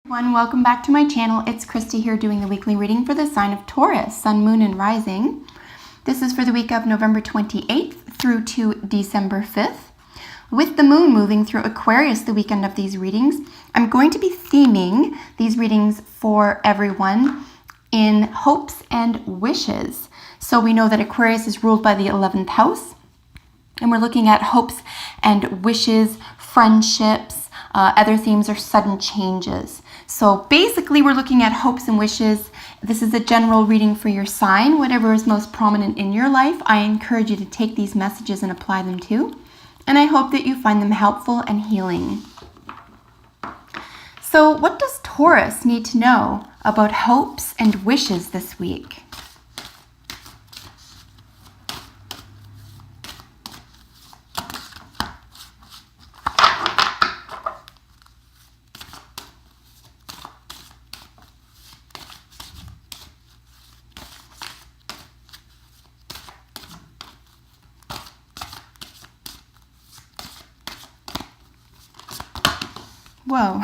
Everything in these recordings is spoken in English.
Welcome back to my channel. It's Christy here doing the weekly reading for the sign of Taurus, Sun, Moon, and Rising. This is for the week of November 28th through to December 5th. With the moon moving through Aquarius the weekend of these readings, I'm going to be theming these readings for everyone in hopes and wishes. So we know that Aquarius is ruled by the 11th house, and we're looking at hopes and wishes, friendships. Other themes are sudden changes. So basically we're looking at hopes and wishes. This is a general reading for your sign, whatever is most prominent in your life. I encourage you to take these messages and apply them too. And I hope that you find them helpful and healing. So what does Taurus need to know about hopes and wishes this week? Whoa,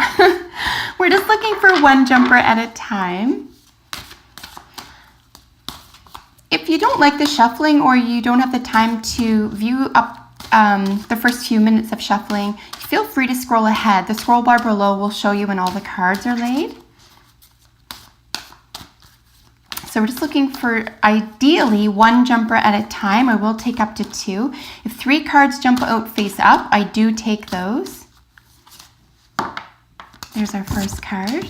we're just looking for one jumper at a time. If you don't like the shuffling or you don't have the time to view up the first few minutes of shuffling, feel free to scroll ahead. The scroll bar below will show you when all the cards are laid. So we're just looking for ideally one jumper at a time. I will take up to two. If 3 cards jump out face up, I do take those. There's our first card.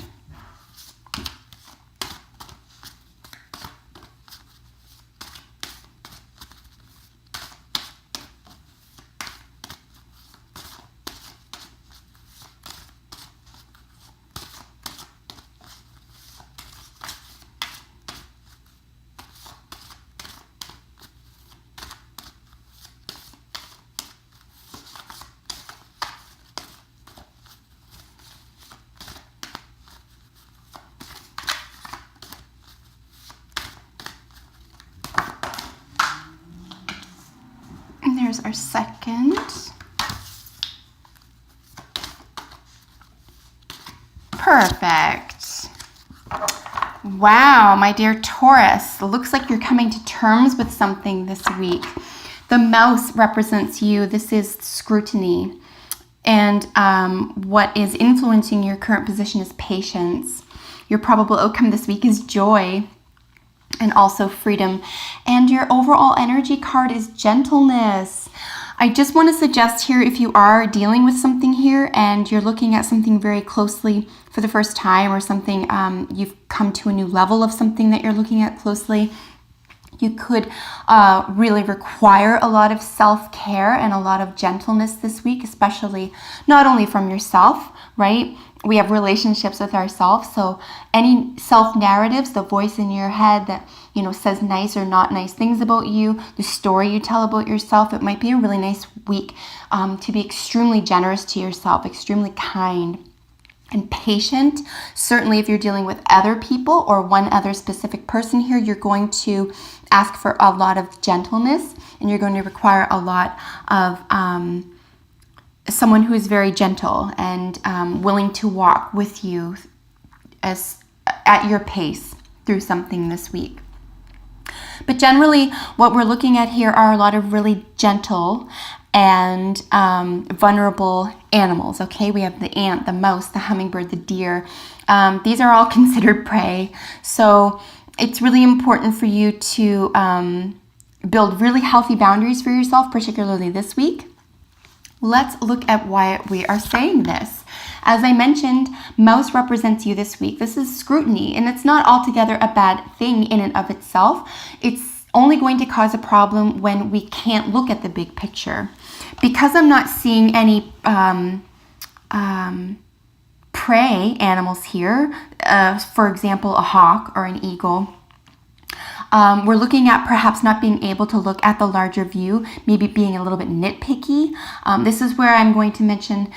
There's our second. Perfect. Wow, my dear Taurus, looks like you're coming to terms with something this week. The mouse represents you. This is scrutiny. And what is influencing your current position is patience. Your probable outcome this week is joy. And also freedom. And your overall energy card is gentleness. I just want to suggest here, if you are dealing with something here and you're looking at something very closely for the first time, or something you've come to a new level of something that you're looking at closely, you could really require a lot of self-care and a lot of gentleness this week, especially not only from yourself, right? We have relationships with ourselves, so any self-narratives, the voice in your head that, says nice or not nice things about you, the story you tell about yourself, it might be a really nice week to be extremely generous to yourself, extremely kind and patient. Certainly if you're dealing with other people or one other specific person here, you're going to ask for a lot of gentleness, and you're going to require a lot of someone who is very gentle and willing to walk with you at your pace through something this week. But generally, what we're looking at here are a lot of really gentle and vulnerable animals, okay? We have the ant, the mouse, the hummingbird, the deer. These are all considered prey. So it's really important for you to build really healthy boundaries for yourself, particularly this week. Let's look at why we are saying this. As I mentioned, mouse represents you this week. This is scrutiny, and it's not altogether a bad thing in and of itself. It's only going to cause a problem when we can't look at the big picture. Because I'm not seeing any prey animals here, for example, a hawk or an eagle, we're looking at perhaps not being able to look at the larger view, maybe being a little bit nitpicky. This is where I'm going to mention,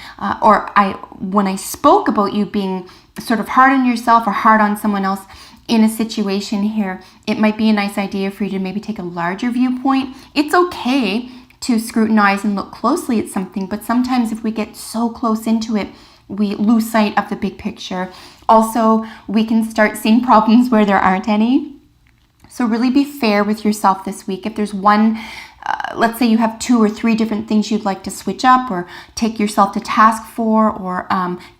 when I spoke about you being sort of hard on yourself or hard on someone else in a situation here, it might be a nice idea for you to maybe take a larger viewpoint. It's okay to scrutinize and look closely at something, but sometimes if we get so close into it, we lose sight of the big picture. Also, we can start seeing problems where there aren't any. So really be fair with yourself this week. If there's one, let's say you have 2 or 3 different things you'd like to switch up or take yourself to task for, or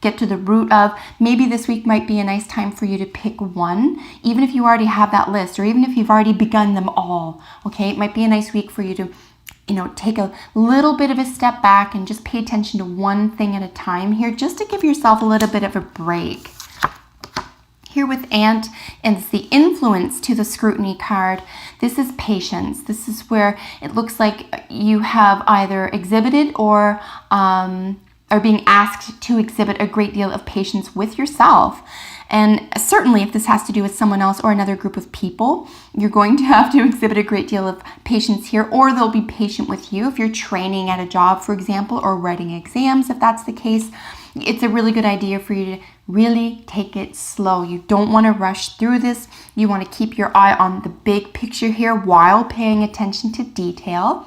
get to the root of, maybe this week might be a nice time for you to pick one, even if you already have that list, or even if you've already begun them all, okay? It might be a nice week for you to, take a little bit of a step back and just pay attention to one thing at a time here, just to give yourself a little bit of a break. Here with Ant, and it's the influence to the scrutiny card. This is patience. This is where it looks like you have either exhibited or are being asked to exhibit a great deal of patience with yourself. And certainly if this has to do with someone else or another group of people, you're going to have to exhibit a great deal of patience here, or they'll be patient with you. If you're training at a job, for example, or writing exams, if that's the case, it's a really good idea for you to really take it slow. You don't want to rush through this. You want to keep your eye on the big picture here while paying attention to detail.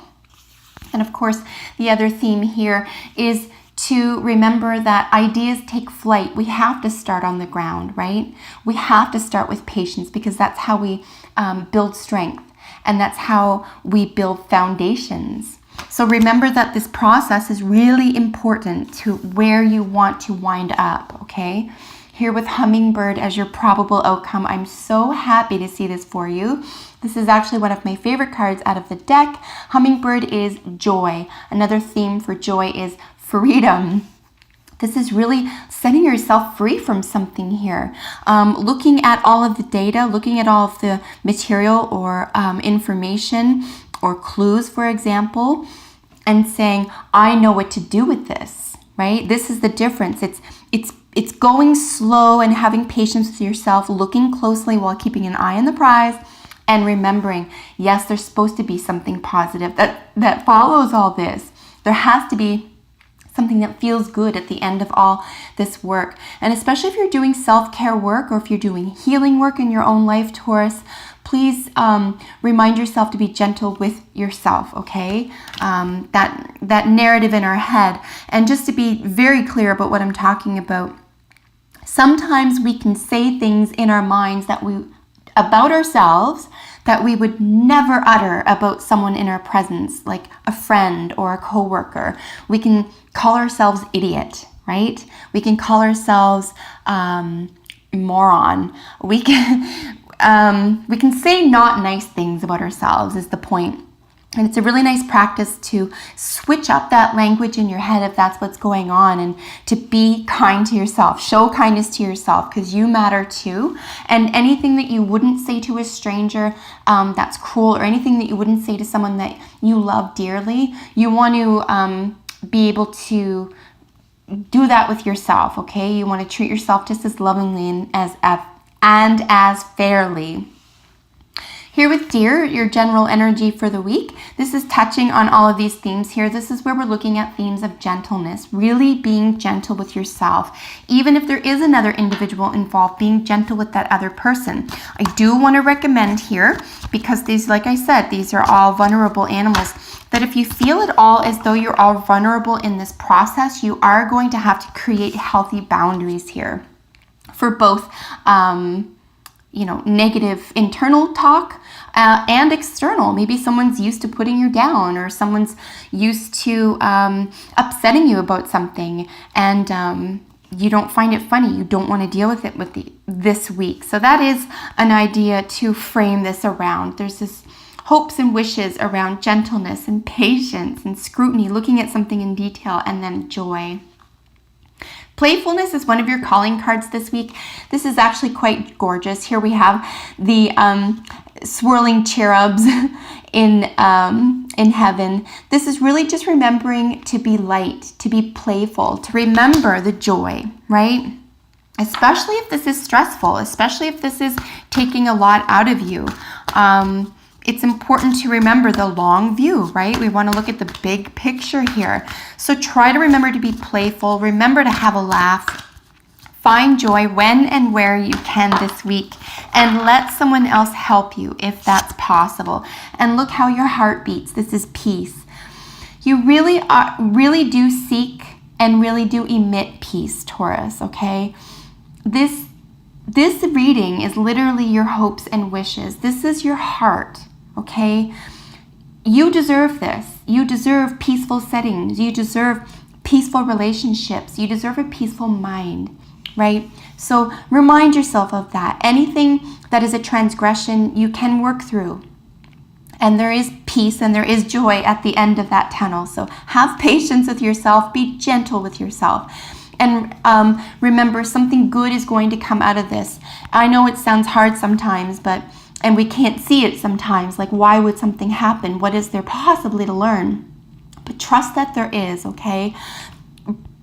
And of course, the other theme here is to remember that ideas take flight. We have to start on the ground, right? We have to start with patience, because that's how we build strength, and that's how we build foundations. So remember that this process is really important to where you want to wind up, okay? Here with Hummingbird as your probable outcome, I'm so happy to see this for you. This is actually one of my favorite cards out of the deck. Hummingbird is joy. Another theme for joy is freedom. This is really setting yourself free from something here. Looking at all of the data, looking at all of the material or information or clues, for example, and saying, I know what to do with this, right? This is the difference. It's going slow and having patience with yourself, looking closely while keeping an eye on the prize, and remembering, yes, there's supposed to be something positive that follows all this. There has to be something that feels good at the end of all this work. And especially if you're doing self-care work, or if you're doing healing work in your own life, Taurus, please remind yourself to be gentle with yourself, okay? That narrative in our head. And just to be very clear about what I'm talking about, sometimes we can say things in our minds about ourselves that we would never utter about someone in our presence, like a friend or a coworker. We can call ourselves idiot, right? We can call ourselves moron. We can say not nice things about ourselves is the point. And it's a really nice practice to switch up that language in your head if that's what's going on, and to be kind to yourself. Show kindness to yourself, because you matter too. And anything that you wouldn't say to a stranger that's cruel, or anything that you wouldn't say to someone that you love dearly, you want to be able to do that with yourself, okay? You want to treat yourself just as lovingly and as fairly. Here with Deer, your general energy for the week, this is touching on all of these themes here. This is where we're looking at themes of gentleness, really being gentle with yourself. Even if there is another individual involved, being gentle with that other person. I do want to recommend here, because these, like I said, these are all vulnerable animals, that if you feel at all as though you're all vulnerable in this process, you are going to have to create healthy boundaries here for both negative internal talk and external. Maybe someone's used to putting you down, or someone's used to upsetting you about something, and you don't find it funny. You don't want to deal with it this week. So that is an idea to frame this around. There's this hopes and wishes around gentleness and patience and scrutiny, looking at something in detail, and then joy. Playfulness is one of your calling cards this week. This is actually quite gorgeous. Here we have the swirling cherubs in heaven. This is really just remembering to be light, to be playful, to remember the joy, right? Especially if this is stressful, especially if this is taking a lot out of you. It's important to remember the long view, right? We want to look at the big picture here. So try to remember to be playful. Remember to have a laugh. Find joy when and where you can this week, and let someone else help you if that's possible. And look how your heart beats. This is peace. You really do seek and really do emit peace, Taurus, okay? This reading is literally your hopes and wishes. This is your heart, okay? You deserve this. You deserve peaceful settings. You deserve peaceful relationships. You deserve a peaceful mind, right? So remind yourself of that. Anything that is a transgression, you can work through. And there is peace and there is joy at the end of that tunnel. So have patience with yourself. Be gentle with yourself. And remember, something good is going to come out of this. I know it sounds hard sometimes, and we can't see it sometimes. Like, why would something happen? What is there possibly to learn? But trust that there is, okay?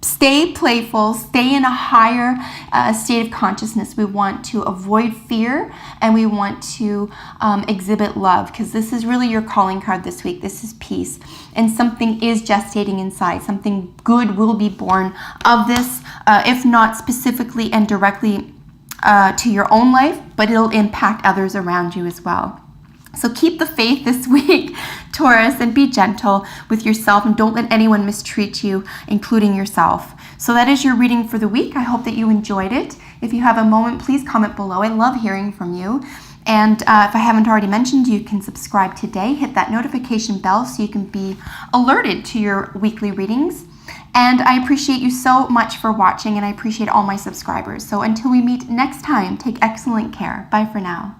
Stay playful, stay in a higher state of consciousness. We want to avoid fear and we want to exhibit love, because this is really your calling card this week. This is peace. And something is gestating inside. Something good will be born of this, if not specifically and directly to your own life, but it'll impact others around you as well. So keep the faith this week, Taurus, and be gentle with yourself, and don't let anyone mistreat you, including yourself. So that is your reading for the week. I hope that you enjoyed it. If you have a moment, please comment below. I love hearing from you. And if I haven't already mentioned, you can subscribe today. Hit that notification bell so you can be alerted to your weekly readings. And I appreciate you so much for watching, and I appreciate all my subscribers. So until we meet next time, take excellent care. Bye for now.